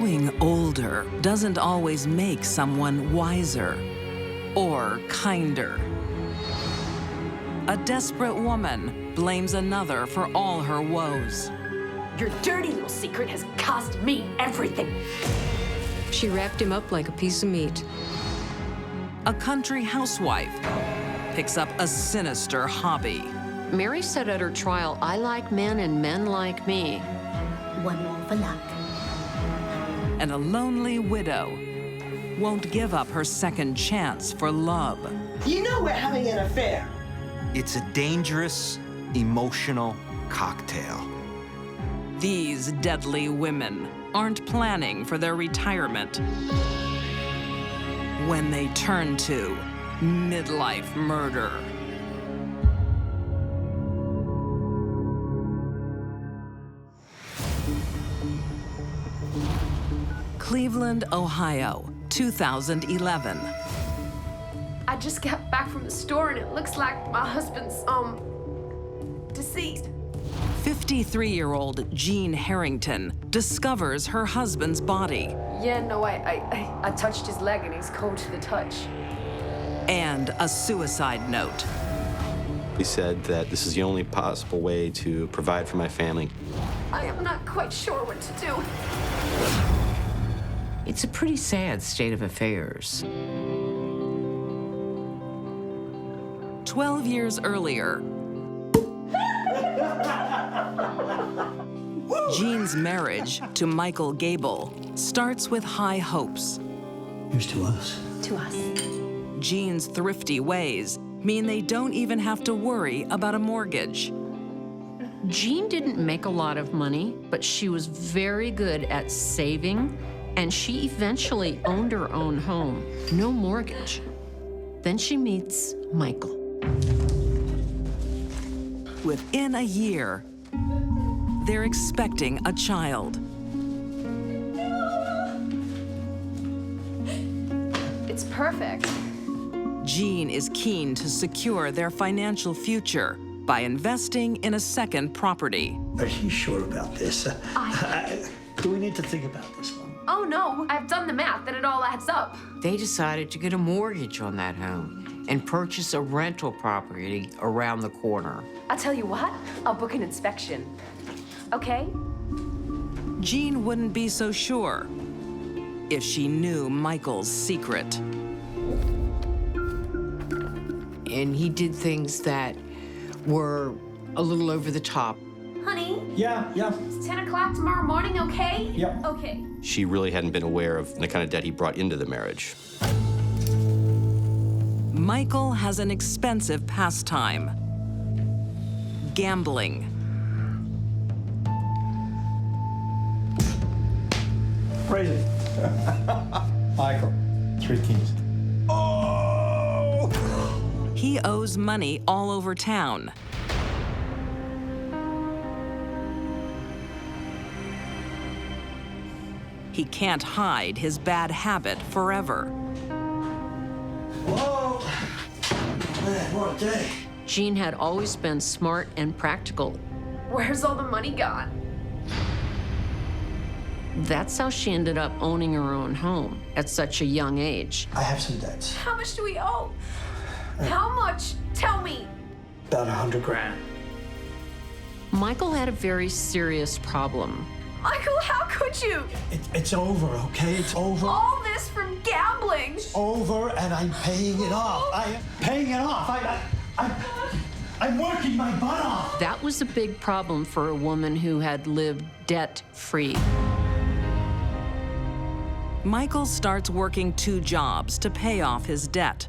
Growing older doesn't always make someone wiser or kinder. A desperate woman blames another for all her woes. Your dirty little secret has cost me everything. She wrapped him up like a piece of meat. A country housewife picks up a sinister hobby. Mary said at her trial, "I like men and men like me." One more for luck. And a lonely widow won't give up her second chance for love. You know we're having an affair. It's a dangerous, emotional cocktail. These deadly women aren't planning for their retirement when they turn to midlife murder. Cleveland, Ohio, 2011. I just got back from the store and it looks like my husband's, deceased. 53-year-old Jean Harrington discovers her husband's body Yeah, no, I touched his leg and he's cold to the touch. and a suicide note. He said that this is the only possible way to provide for my family. I am not quite sure what to do. It's a pretty sad state of affairs. 12 years earlier, Jean's marriage to Michael Gable starts with high hopes. Here's to us. To us. Jean's thrifty ways mean they don't even have to worry about a mortgage. Jean didn't make a lot of money, but she was very good at saving, and she eventually owned her own home, no mortgage. Then she meets Michael. Within a year, they're expecting a child. It's perfect. Jean is keen to secure their financial future by investing in a second property. Are you sure about this? Do we need to think about this one? Oh no, I've done the math and it all adds up. They decided to get a mortgage on that home and purchase a rental property around the corner. I'll tell you what, I'll book an inspection. Okay? Jean wouldn't be so sure if she knew Michael's secret. And he did things that were a little over the top. Honey, Yeah. it's 10 o'clock tomorrow morning, okay? Yep. Okay. She really hadn't been aware of the kind of debt he brought into the marriage. Michael has an expensive pastime: gambling. Crazy. Michael, 3 keys. Oh! He owes money all over town. He can't hide his bad habit forever. Whoa! Man, what a day. Jean had always been smart and practical. Where's all the money gone? That's how she ended up owning her own home at such a young age. I have some debts. How much do we owe? How much? Tell me. About 100 grand. Michael had a very serious problem. Michael, how could you? It's over, okay? It's over. All this from gambling. Over, and I'm paying it off. I am paying it off. I'm working my butt off. That was a big problem for a woman who had lived debt-free. Michael starts working 2 jobs to pay off his debt.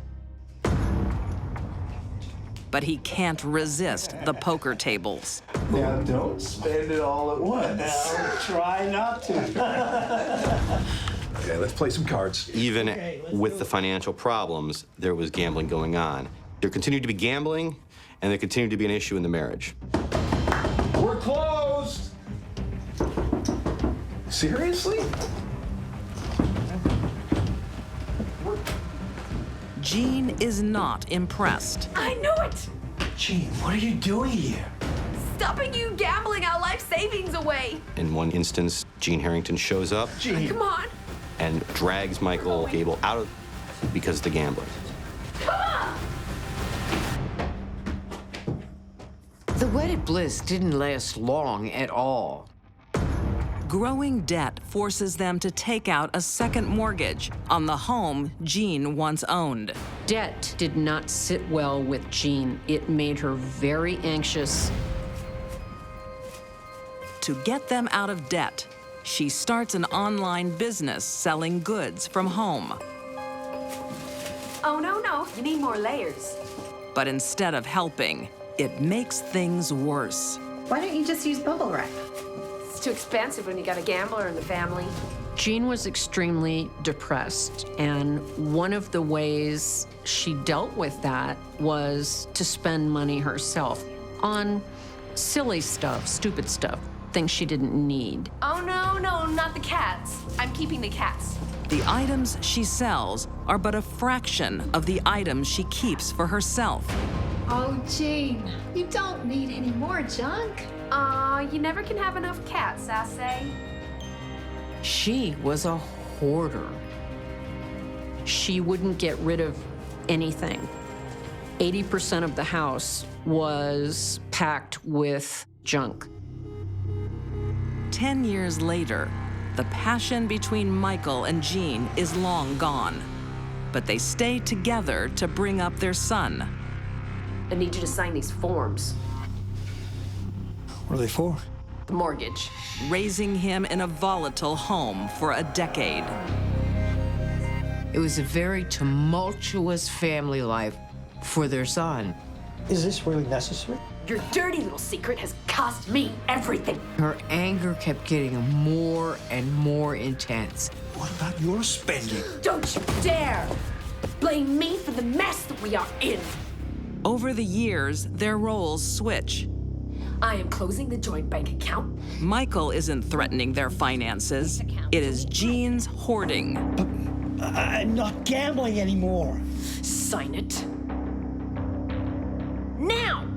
But he can't resist the poker tables. Now, don't spend it all at once. I'll try not to. Okay, let's play some cards. Even with the financial problems, there was gambling going on. There continued to be gambling, and there continued to be an issue in the marriage. We're closed! Seriously? Jean is not impressed. I knew it. Gene, what are you doing here? stopping you gambling our life savings away. In one instance, Gene Harrington shows up Come on. and drags Michael Gable out of because of the gambling. The wedded bliss didn't last long at all. Growing debt forces them to take out a second mortgage on the home Jean once owned. Debt did not sit well with Jean. It made her very anxious. To get them out of debt, she starts an online business selling goods from home. Oh, no. You need more layers. But instead of helping, it makes things worse. Why don't you just use bubble wrap? It's too expensive when you got a gambler in the family. Jean was extremely depressed, and one of the ways she dealt with that was to spend money herself on silly stuff, stupid stuff, things she didn't need. Oh, no, not the cats. I'm keeping the cats. The items she sells are but a fraction of the items she keeps for herself. Oh, Jean, you don't need any more junk. You never can have enough cats, I say. She was a hoarder. She wouldn't get rid of anything. 80% of the house was packed with junk. 10 years later, the passion between Michael and Jean is long gone. But they stay together to bring up their son. I need you to sign these forms. What are they for? The mortgage. Raising him in a volatile home for a decade. It was a very tumultuous family life for their son. Is this really necessary? Your dirty little secret has cost me everything. Her anger kept getting more and more intense. What about your spending? Don't you dare blame me for the mess that we are in. Over the years, their roles switch. I am closing the joint bank account. Michael isn't threatening their finances. It is Jean's hoarding. I'm not gambling anymore. Sign it. Now!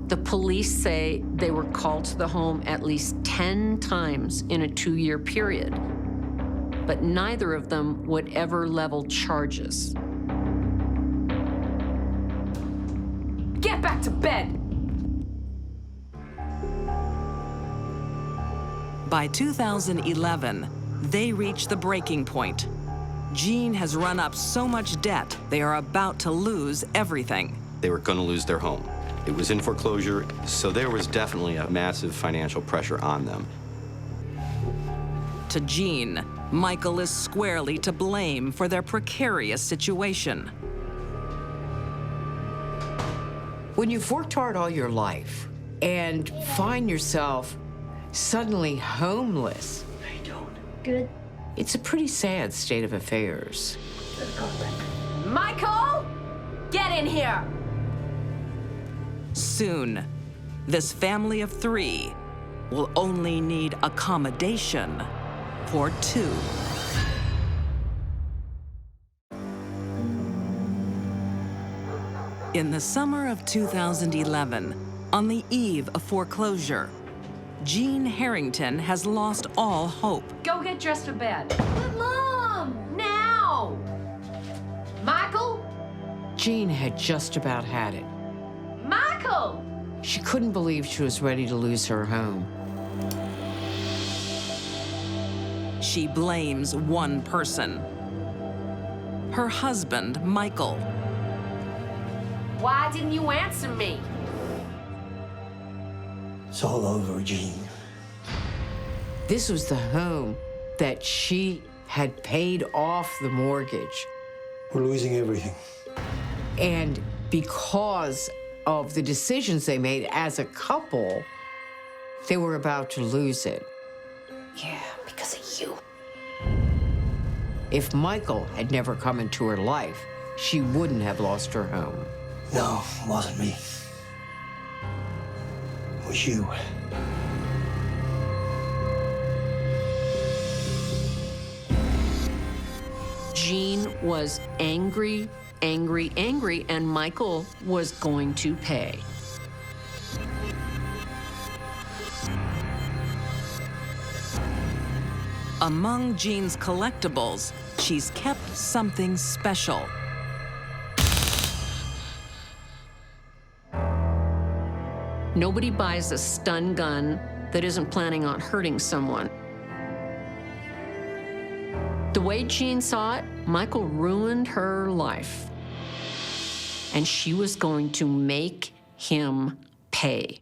The police say they were called to the home at least 10 times in a 2-year period, but neither of them would ever level charges. Get back to bed! By 2011, they reach the breaking point. Jean has run up so much debt, they are about to lose everything. They were going to lose their home. It was in foreclosure, so there was definitely a massive financial pressure on them. To Jean, Michael is squarely to blame for their precarious situation. When you've worked hard all your life and find yourself suddenly homeless, Good. it's a pretty sad state of affairs. Michael! Get in here! Soon, this family of 3 will only need accommodation for 2. In the summer of 2011, on the eve of foreclosure, Jean Harrington has lost all hope. Go get dressed for bed. But Mom! Now! Michael? Jean had just about had it. Michael! She couldn't believe she was ready to lose her home. She blames one person. Her husband, Michael. Why didn't you answer me? It's all over, Jean. This was the home that she had paid off the mortgage. We're losing everything. And because of the decisions they made as a couple, they were about to lose it. Yeah, because of you. If Michael had never come into her life, she wouldn't have lost her home. No, it wasn't me. It was you. Jean was angry, and Michael was going to pay. Among Jean's collectibles, she's kept something special. Nobody buys a stun gun that isn't planning on hurting someone. The way Jean saw it, Michael ruined her life. And she was going to make him pay.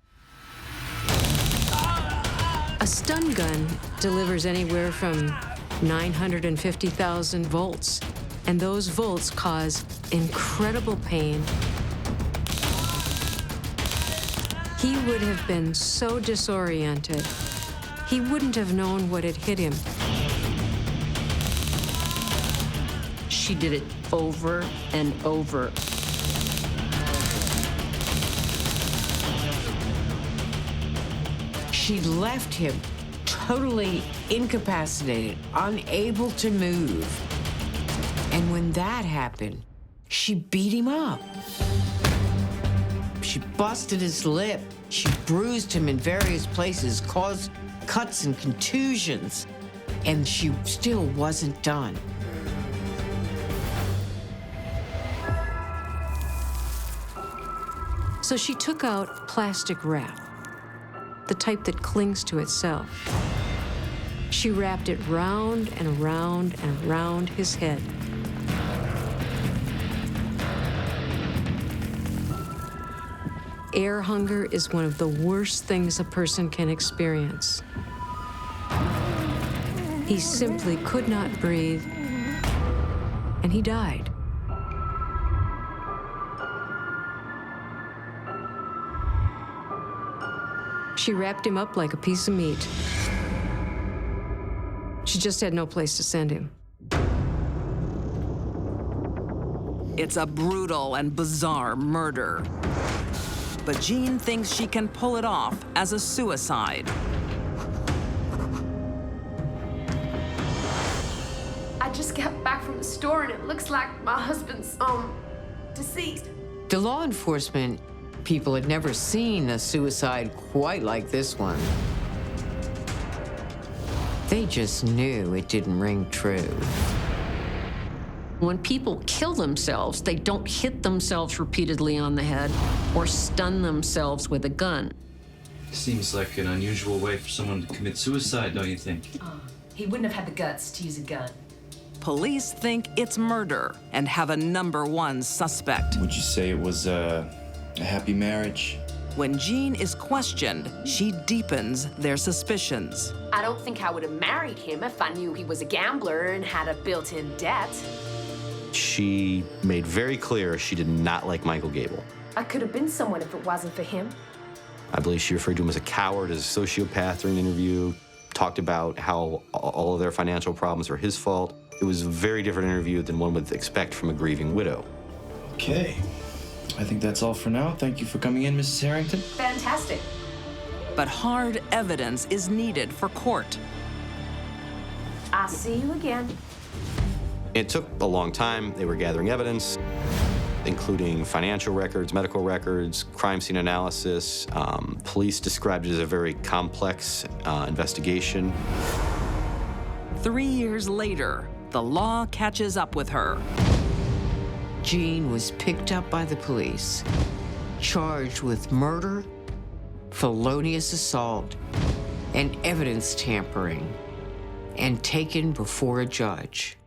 A stun gun delivers anywhere from 950,000 volts, and those volts cause incredible pain. He would have been so disoriented, he wouldn't have known what had hit him. She did it over and over. She left him totally incapacitated, unable to move. And when that happened, she beat him up. She busted his lip. She bruised him in various places, caused cuts and contusions. And she still wasn't done. So she took out plastic wrap, the type that clings to itself. She wrapped it round and around and around his head. Air hunger is one of the worst things a person can experience. He simply could not breathe, and he died. She wrapped him up like a piece of meat. She just had no place to send him. It's a brutal and bizarre murder. But Jean thinks she can pull it off as a suicide. I just got back from the store and it looks like my husband's, deceased. The law enforcement people had never seen a suicide quite like this one. They just knew it didn't ring true. When people kill themselves, they don't hit themselves repeatedly on the head or stun themselves with a gun. Seems like an unusual way for someone to commit suicide, don't you think? He wouldn't have had the guts to use a gun. Police think it's murder and have a #1 suspect. Would you say it was a happy marriage? When Jean is questioned, she deepens their suspicions. I don't think I would have married him if I knew he was a gambler and had a built-in debt. She made very clear she did not like Michael Gable. I could have been someone if it wasn't for him. I believe she referred to him as a coward, as a sociopath during the interview, talked about how all of their financial problems were his fault. It was a very different interview than one would expect from a grieving widow. Okay. I think that's all for now. Thank you for coming in, Mrs. Harrington. Fantastic. But hard evidence is needed for court. I'll see you again. It took a long time. They were gathering evidence, including financial records, medical records, crime scene analysis. Police described it as a very complex investigation. 3 years later, the law catches up with her. Jean was picked up by the police, charged with murder, felonious assault, and evidence tampering, and taken before a judge.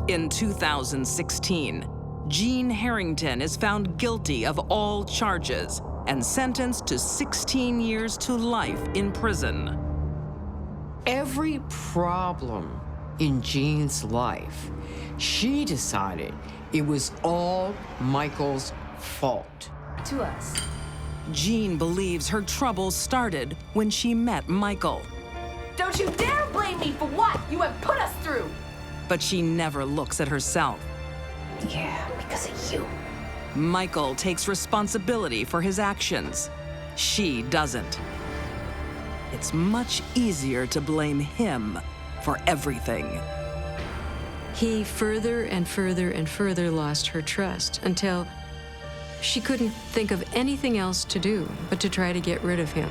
In 2016, Jean Harrington is found guilty of all charges and sentenced to 16 years to life in prison. Every problem in Jean's life, she decided it was all Michael's fault. To us. Jean believes her troubles started when she met Michael. Don't you dare blame me for what you have put us through! But she never looks at herself. Yeah, because of you. Michael takes responsibility for his actions. She doesn't. It's much easier to blame him for everything. He further and further and further lost her trust until she couldn't think of anything else to do but to try to get rid of him.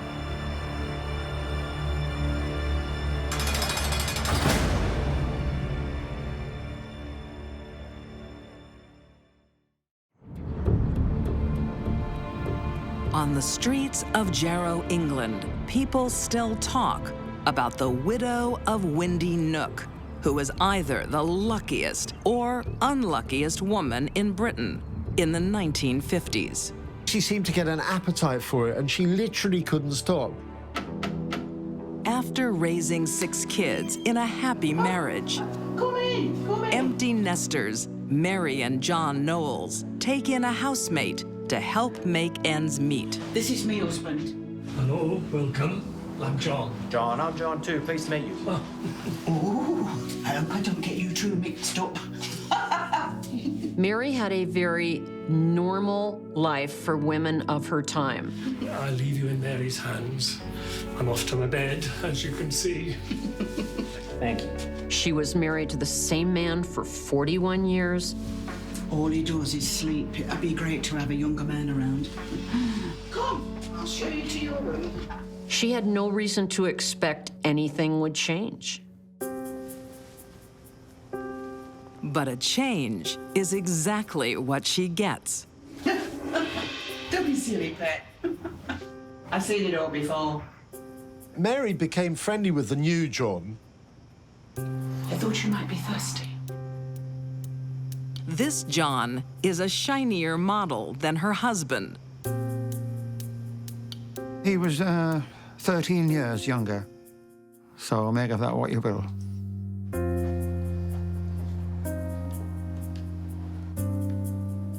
On the streets of Jarrow, England, people still talk about the widow of Windy Nook, who was either the luckiest or unluckiest woman in Britain in the 1950s. She seemed to get an appetite for it, and she literally couldn't stop. After raising 6 kids in a happy marriage, empty nesters Mary and John Knowles take in a housemate to help make ends meet. This is me husband. Hello, welcome. I'm John. John, I'm John too. Pleased to meet you. Oh, I hope I don't get you two mixed up. Mary had a very normal life for women of her time. I leave you in Mary's hands. I'm off to my bed, as you can see. Thank you. She was married to the same man for 41 years. All he does is sleep. It'd be great to have a younger man around. Come, I'll show you to your room. She had no reason to expect anything would change. But a change is exactly what she gets. Don't be silly, pet. I've seen it all before. Mary became friendly with the new John. I thought you might be thirsty. This John is a shinier model than her husband. He was 13 years younger, so make of that what you will.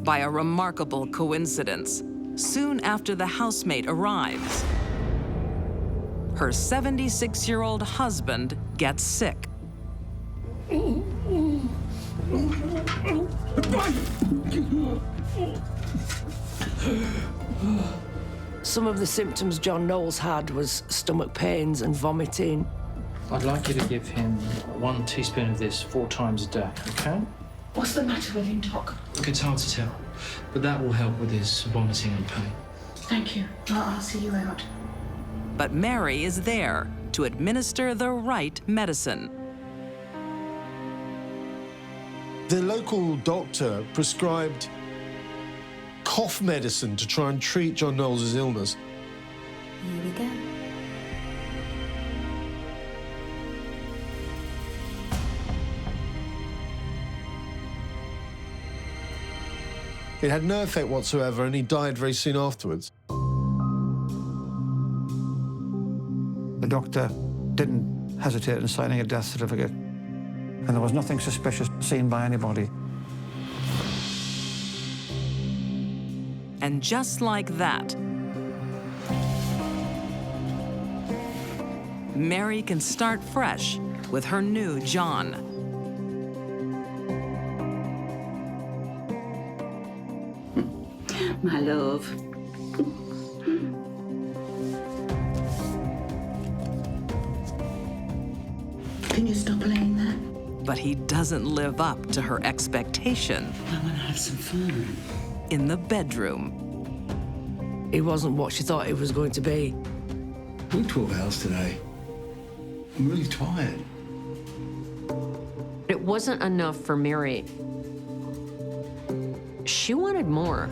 By a remarkable coincidence, soon after the housemate arrives, her 76-year-old husband gets sick. Some of the symptoms John Knowles had was stomach pains and vomiting. I'd like you to give him 1 teaspoon of this 4 times a day, okay? What's the matter with him, Doc? Look, it's hard to tell, but that will help with his vomiting and pain. Thank you. I'll see you out. But Mary is there to administer the right medicine. The local doctor prescribed cough medicine to try and treat John Knowles' illness. Here we go. It had no effect whatsoever, and he died very soon afterwards. The doctor didn't hesitate in signing a death certificate, and there was nothing suspicious seen by anybody. And just like that, Mary can start fresh with her new John. My love. Can you stop laying there? But he doesn't live up to her expectation. I want to have some fun. In the bedroom. He wasn't what she thought he was going to be. Worked 12 hours today. I'm really tired. It wasn't enough for Mary. She wanted more.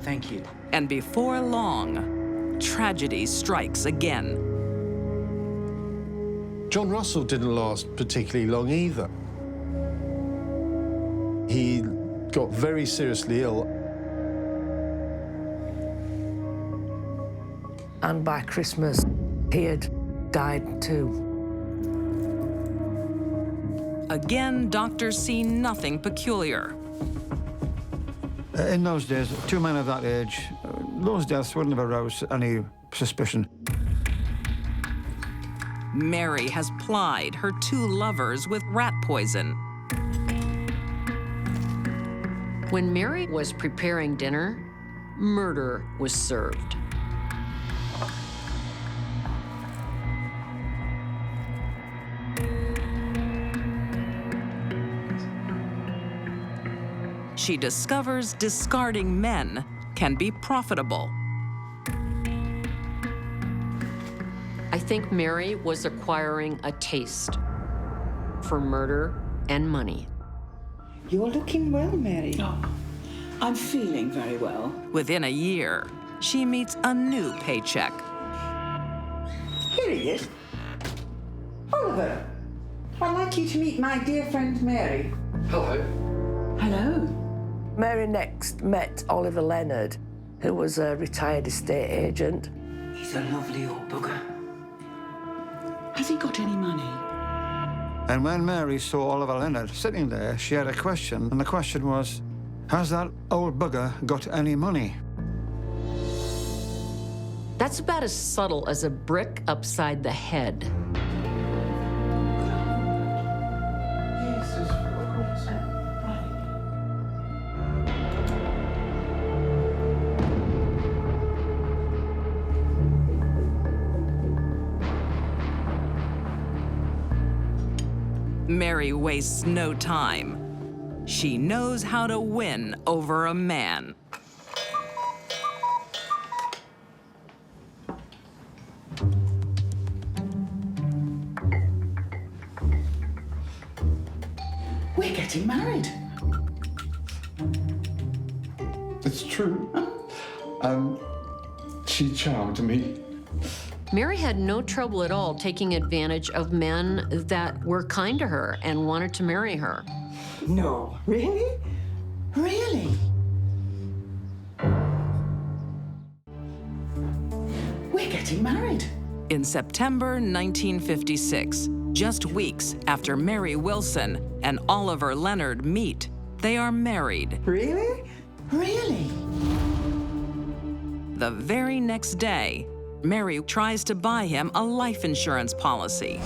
Thank you. And before long, tragedy strikes again. John Russell didn't last particularly long either. He got very seriously ill. And by Christmas, he had died too. Again, doctors see nothing peculiar. In those days, 2 men of that age, those deaths wouldn't have aroused any suspicion. Mary has plied her 2 lovers with rat poison. When Mary was preparing dinner, murder was served. She discovers discarding men can be profitable. I think Mary was acquiring a taste for murder and money. You're looking well, Mary. Oh, I'm feeling very well. Within a year, she meets a new paycheck. Here he is. Oliver, I'd like you to meet my dear friend Mary. Hello. Hello. Mary next met Oliver Leonard, who was a retired estate agent. He's a lovely old bugger. Has he got any money? And when Mary saw Oliver Leonard sitting there, she had a question, and the question was, has that old bugger got any money? That's about as subtle as a brick upside the head. Mary wastes no time. She knows how to win over a man. We're getting married. It's true. She charmed me. Mary had no trouble at all taking advantage of men that were kind to her and wanted to marry her. No, really? Really? We're getting married. In September 1956, just weeks after Mary Wilson and Oliver Leonard meet, they are married. Really? Really? The very next day, Mary tries to buy him a life insurance policy.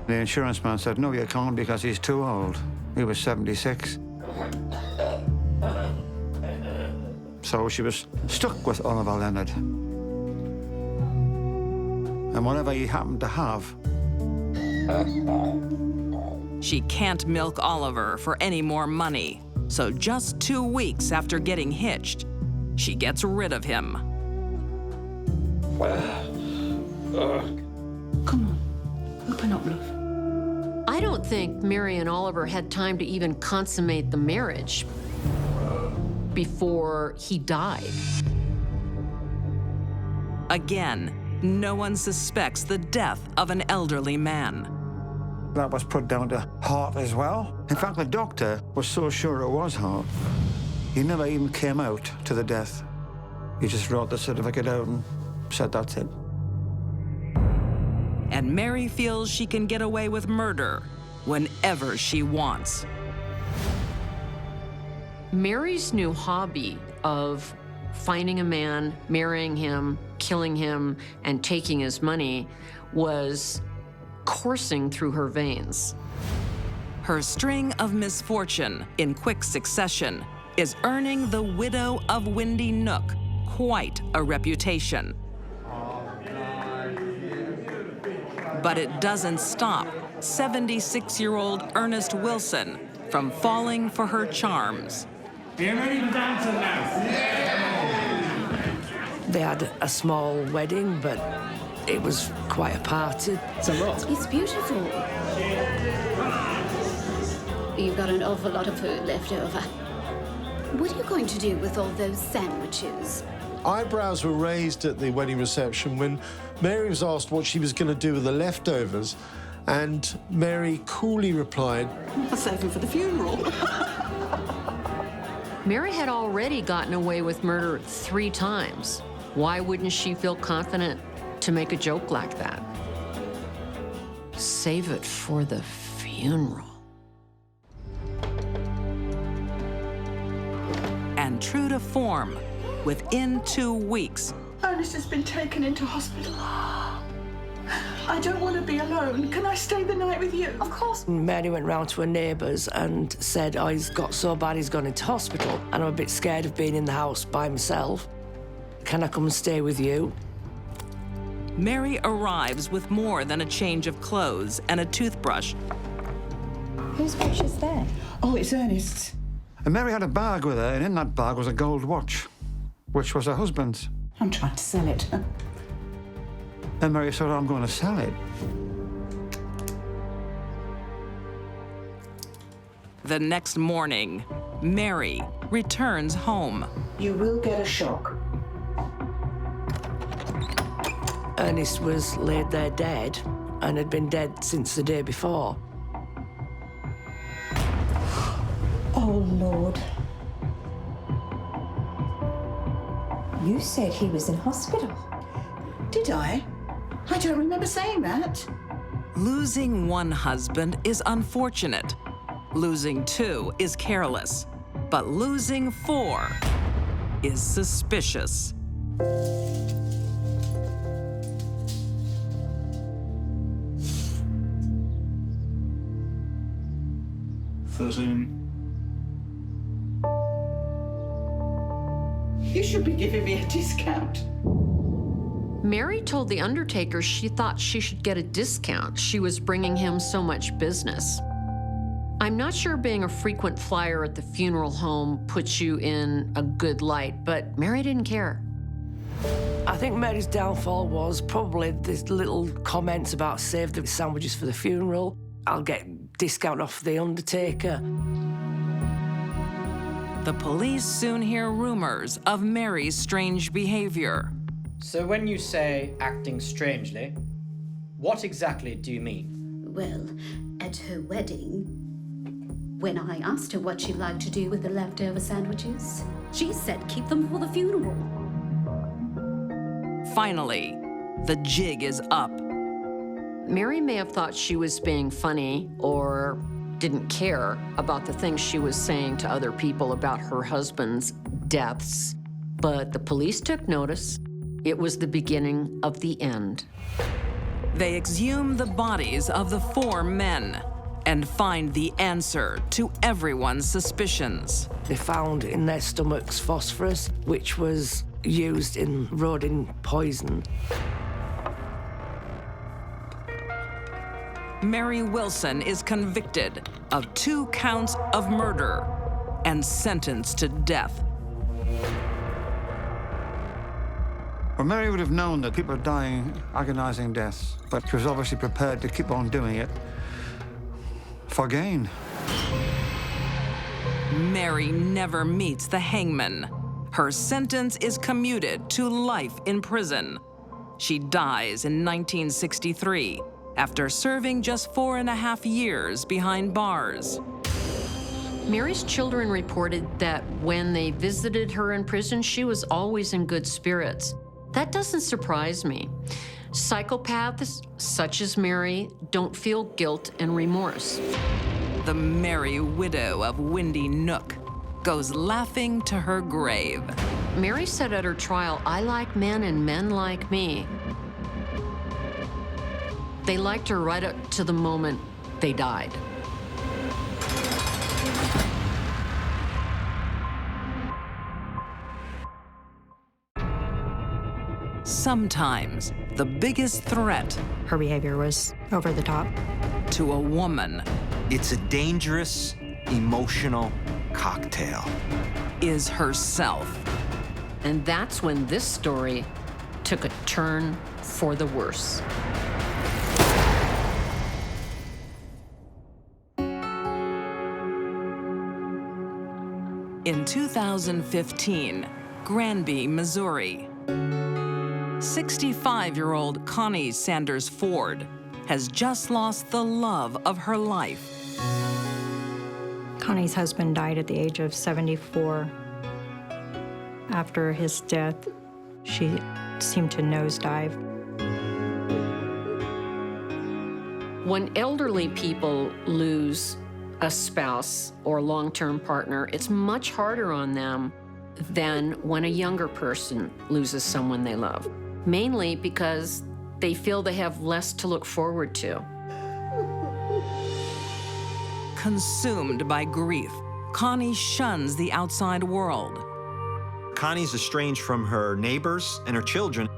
The insurance man said, no, you can't because he's too old. He was 76. So she was stuck with Oliver Leonard. And whatever he happened to have. She can't milk Oliver for any more money. So just 2 weeks after getting hitched, she gets rid of him. Come on, open up, love. I don't think Mary and Oliver had time to even consummate the marriage before he died. Again, no one suspects the death of an elderly man. That was put down to heart as well. In fact, the doctor was so sure it was heart, he never even came out to the death. He just wrote the certificate out and said that's it. And Mary feels she can get away with murder whenever she wants. Mary's new hobby of finding a man, marrying him, killing him, and taking his money was coursing through her veins. Her string of misfortune in quick succession is earning the widow of Windy Nook quite a reputation. But it doesn't stop 76-year-old Ernest Wilson from falling for her charms. Are you ready for dancing now? They had a small wedding, but it was quite a party. It's a lot. It's beautiful. You've got an awful lot of food left over. What are you going to do with all those sandwiches? Eyebrows were raised at the wedding reception when Mary was asked what she was going to do with the leftovers, and Mary coolly replied, I'll save them for the funeral. Mary had already gotten away with murder 3 times. Why wouldn't she feel confident to make a joke like that? Save it for the funeral. And true to form, within 2 weeks, Ernest has been taken into hospital. I don't want to be alone. Can I stay the night with you? Of course. Mary went round to her neighbours and said, oh, he's got so bad he's gone into hospital, and I'm a bit scared of being in the house by myself. Can I come and stay with you? Mary arrives with more than a change of clothes and a toothbrush. Whose watch is there? Oh, it's Ernest's. And Mary had a bag with her, and in that bag was a gold watch, which was her husband's. I'm trying to sell it. And Mary said, I'm going to sell it. The next morning, Mary, returns home. You will get a shock. Ernest was laid there dead and had been dead since the day before. Oh, Lord. You said he was in hospital. Did I? I don't remember saying that. Losing one husband is unfortunate. Losing two is careless. But losing four is suspicious. You should be giving me a discount. Mary told the undertaker she thought she should get a discount. She was bringing him so much business. I'm not sure being a frequent flyer at the funeral home puts you in a good light, but Mary didn't care. I think Mary's downfall was probably these little comments about save the sandwiches for the funeral. I'll get discount off the undertaker. The police soon hear rumors of Mary's strange behavior. So when you say acting strangely, what exactly do you mean? Well, at her wedding, when I asked her what she'd like to do with the leftover sandwiches, she said keep them for the funeral. Finally, the jig is up. Mary may have thought she was being funny or didn't care about the things she was saying to other people about her husband's deaths, but the police took notice. It was the beginning of the end. They exhume the bodies of the four men and find the answer to everyone's suspicions. They found in their stomachs phosphorus, which was used in rodent poison. Mary Wilson is convicted of 2 counts of murder and sentenced to death. Well, Mary would have known that people are dying agonizing deaths, but she was obviously prepared to keep on doing it for gain. Mary never meets the hangman. Her sentence is commuted to life in prison. She dies in 1963 after serving just 4.5 years behind bars. Mary's children reported that when they visited her in prison, she was always in good spirits. That doesn't surprise me. Psychopaths, such as Mary, don't feel guilt and remorse. The merry widow of Windy Nook goes laughing to her grave. Mary said at her trial, "I like men and men like me." They liked her right up to the moment they died. Sometimes the biggest threat, her behavior was over the top, to a woman, it's a dangerous, emotional cocktail, is herself. And that's when this story took a turn for the worse. In 2015, Granby, Missouri, 65-year-old Connie Sanders Ford has just lost the love of her life. Connie's husband died at the age of 74. After his death, she seemed to nosedive. When elderly people lose a spouse or long-term partner, it's much harder on them than when a younger person loses someone they love, mainly because they feel they have less to look forward to. Consumed by grief, Connie shuns the outside world. Connie's estranged from her neighbors and her children.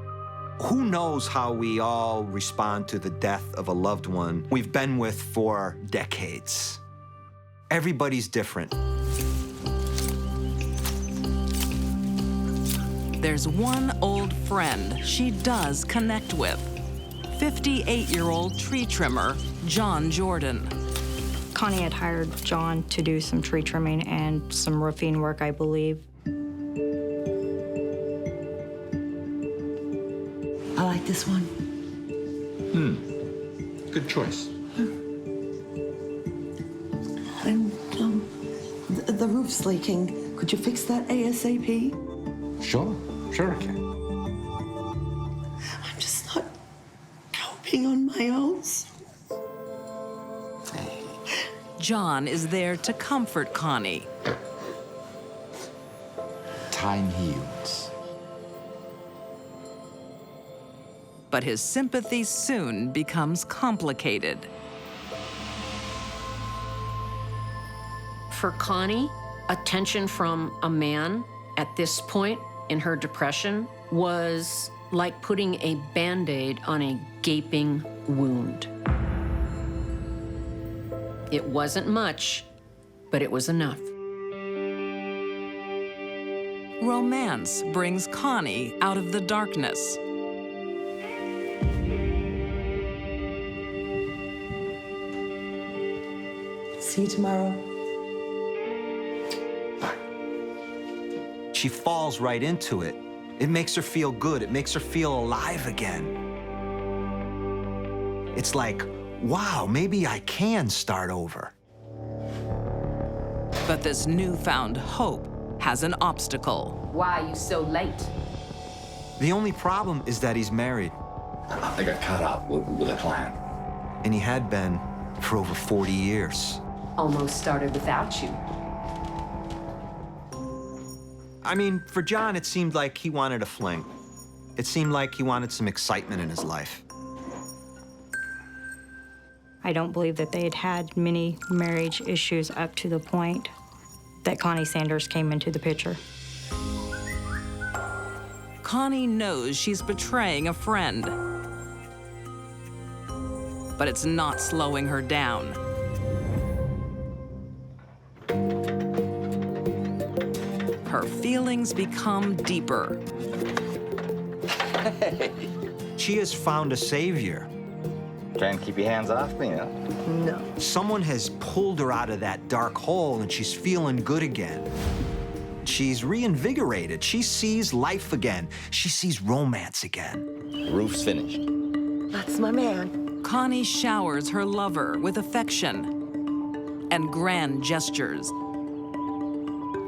Who knows how we all respond to the death of a loved one we've been with for decades? Everybody's different. There's one old friend she does connect with, 58-year-old tree trimmer John Jordan. Connie had hired John to do some tree trimming and some roofing work, I believe. I like this one. Good choice. And, the roof's leaking. Could you fix that ASAP? Sure I can. I'm just not coping on my own. John is there to comfort Connie. Time heals. But his sympathy soon becomes complicated. For Connie, attention from a man at this point in her depression was like putting a Band-Aid on a gaping wound. It wasn't much, but it was enough. Romance brings Connie out of the darkness. See you tomorrow. She falls right into it. It makes her feel good. It makes her feel alive again. It's like, wow, maybe I can start over. But this newfound hope has an obstacle. Why are you so late? The only problem is that he's married. I got caught up with a client. And he had been for over 40 years. Almost started without you. I mean, for John, it seemed like he wanted a fling. It seemed like he wanted some excitement in his life. I don't believe that they had had many marriage issues up to the point that Connie Sanders came into the picture. Connie knows she's betraying a friend. But it's not slowing her down. Her feelings become deeper. Hey. She has found a savior. Trying to keep your hands off me, huh? No. Someone has pulled her out of that dark hole and she's feeling good again. She's reinvigorated. She sees life again. She sees romance again. The roof's finished. That's my man. Connie showers her lover with affection and grand gestures.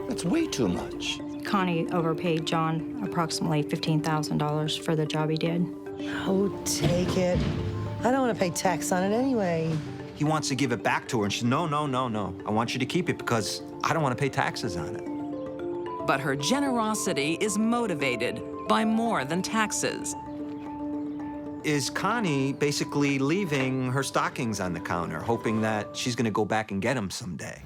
That's way too much. Connie overpaid John approximately $15,000 for the job he did. Oh, take it. I don't want to pay tax on it anyway. He wants to give it back to her, and she's, no. I want you to keep it because I don't want to pay taxes on it. But her generosity is motivated by more than taxes. Is Connie basically leaving her stockings on the counter, hoping that she's going to go back and get them someday?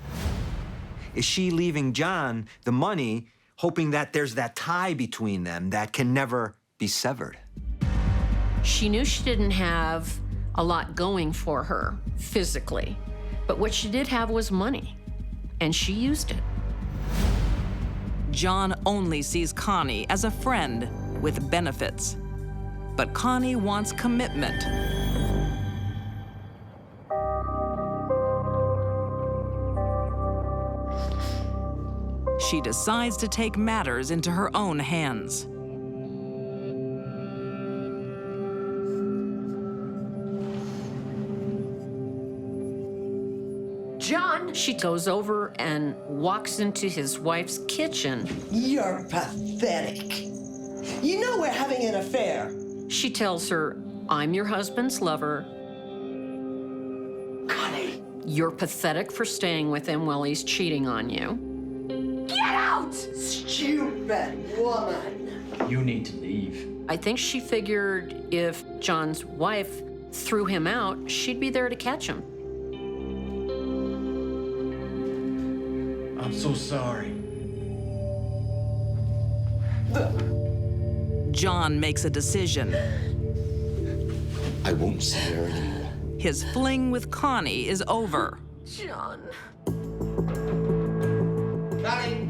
Is she leaving John the money, hoping that there's that tie between them that can never be severed? She knew she didn't have a lot going for her physically, but what she did have was money, and she used it. John only sees Connie as a friend with benefits, but Connie wants commitment. She decides to take matters into her own hands. John! She goes over and walks into his wife's kitchen. You're pathetic. You know we're having an affair. She tells her, I'm your husband's lover. Connie. You're pathetic for staying with him while he's cheating on you. Get out! Stupid woman. You need to leave. I think she figured if John's wife threw him out, she'd be there to catch him. I'm so sorry. John makes a decision. I won't see her anymore. His fling with Connie is over. John. Connie.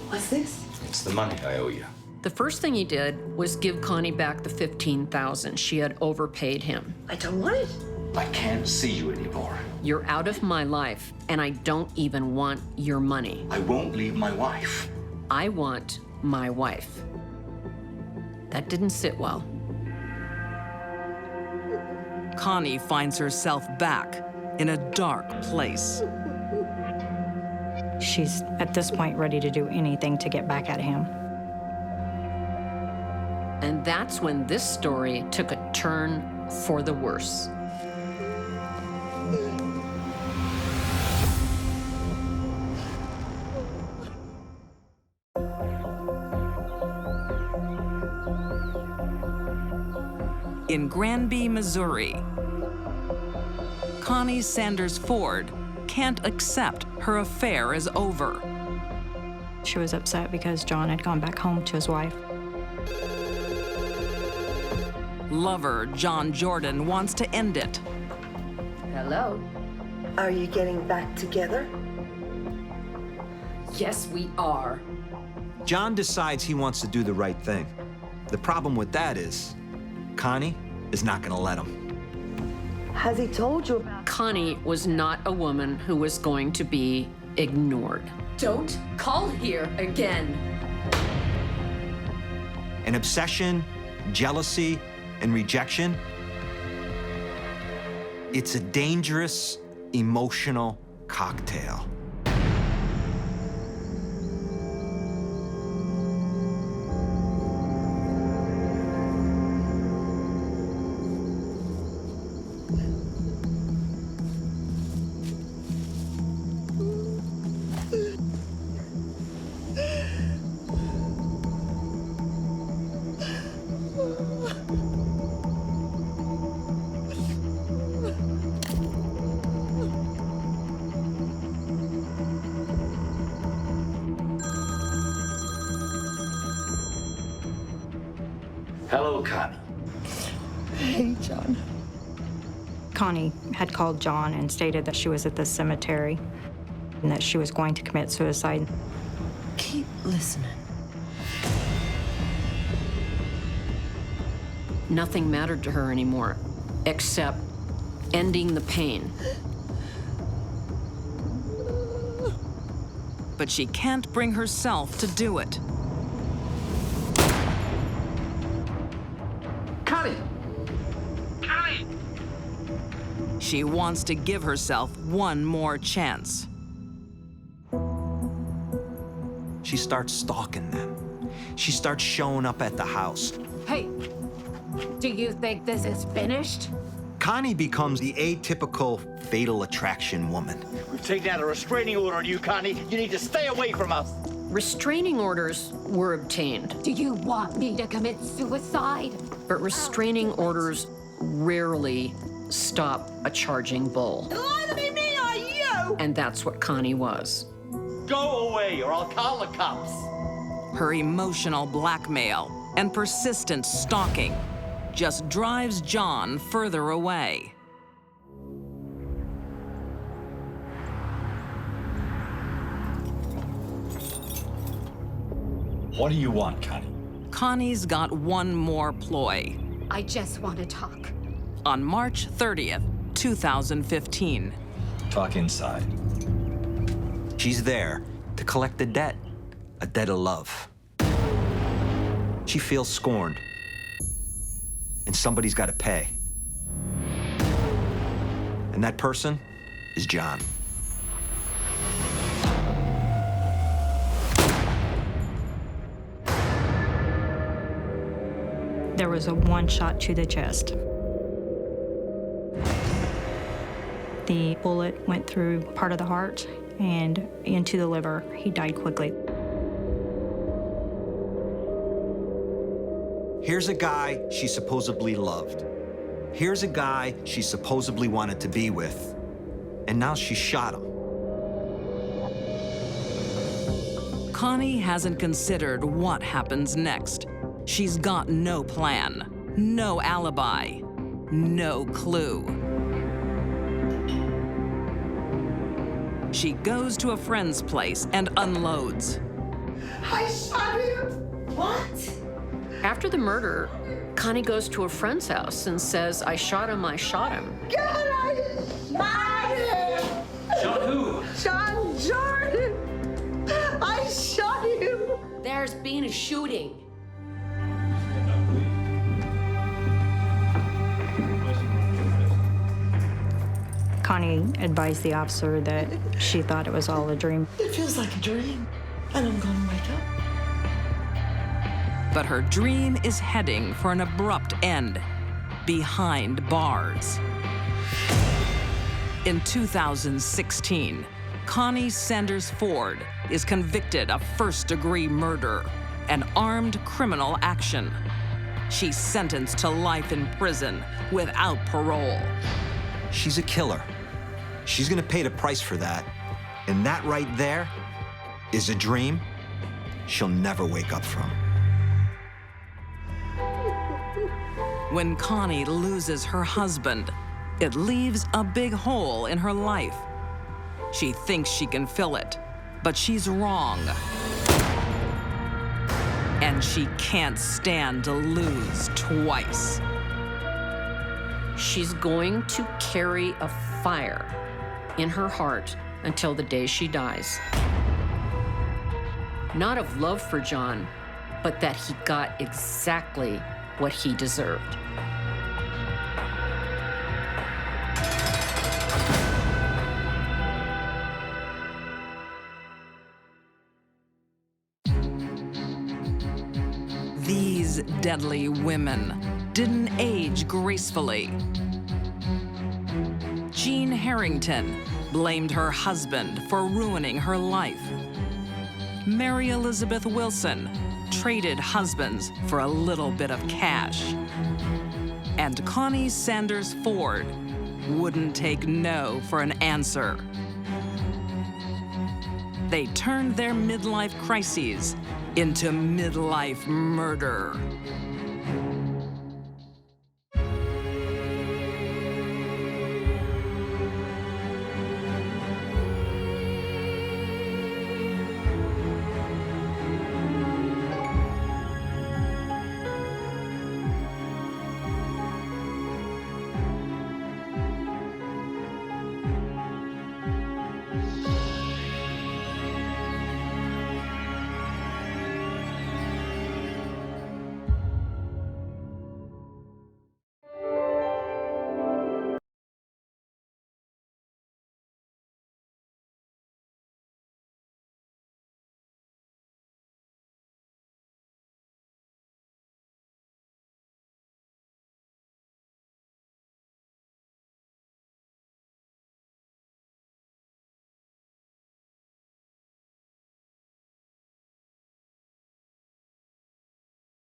What's this? It's the money I owe you. The first thing he did was give Connie back the $15,000. She had overpaid him. I don't want it. I can't see you anymore. You're out of my life, and I don't even want your money. I won't leave my wife. I want my wife. That didn't sit well. Connie finds herself back in a dark place. She's, at this point, ready to do anything to get back at him. And that's when this story took a turn for the worse. In Granby, Missouri, Connie Sanders Ford can't accept her affair is over. She was upset because John had gone back home to his wife. Lover John Jordan wants to end it. Hello? Are you getting back together? Yes, we are. John decides he wants to do the right thing. The problem with that is, Connie is not gonna let him. Has he told you about... Connie was not a woman who was going to be ignored. Don't call here again. An obsession, jealousy, and rejection. It's a dangerous, emotional cocktail. Hello, Connie. Hey, John. Connie had called John and stated that she was at the cemetery and that she was going to commit suicide. Keep listening. Nothing mattered to her anymore, except ending the pain. But she can't bring herself to do it. Connie! Connie! She wants to give herself one more chance. She starts stalking them. She starts showing up at the house. Hey, do you think this is finished? Connie becomes the atypical fatal attraction woman. We've taken out a restraining order on you, Connie. You need to stay away from us. Restraining orders were obtained. Do you want me to commit suicide? But restraining orders rarely stop a charging bull. It'll either be me or you! And that's what Connie was. Go away, or I'll call the cops. Her emotional blackmail and persistent stalking just drives John further away. What do you want, Connie? Connie's got one more ploy. I just want to talk. On March 30th, 2015. Talk inside. She's there to collect a debt of love. She feels scorned, and somebody's got to pay. And that person is John. There was a one shot to the chest. The bullet went through part of the heart and into the liver. He died quickly. Here's a guy she supposedly loved. Here's a guy she supposedly wanted to be with. And now she shot him. Connie hasn't considered what happens next. She's got no plan, no alibi, no clue. She goes to a friend's place and unloads. I shot him! What? After the murder, Connie goes to a friend's house and says, I shot him. God, I shot him! Shot who? John Jordan! I shot him! There's been a shooting. Connie advised the officer that she thought it was all a dream. It feels like a dream, and I'm gonna wake up. But her dream is heading for an abrupt end, behind bars. In 2016, Connie Sanders Ford is convicted of first-degree murder and armed criminal action. She's sentenced to life in prison without parole. She's a killer. She's gonna pay the price for that. And that right there is a dream she'll never wake up from. When Connie loses her husband, it leaves a big hole in her life. She thinks she can fill it, but she's wrong. And she can't stand to lose twice. She's going to carry a fire in her heart until the day she dies. Not of love for John, but that he got exactly what he deserved. These deadly women didn't age gracefully. Jean Harrington blamed her husband for ruining her life. Mary Elizabeth Wilson traded husbands for a little bit of cash. And Connie Sanders Ford wouldn't take no for an answer. They turned their midlife crises into midlife murder.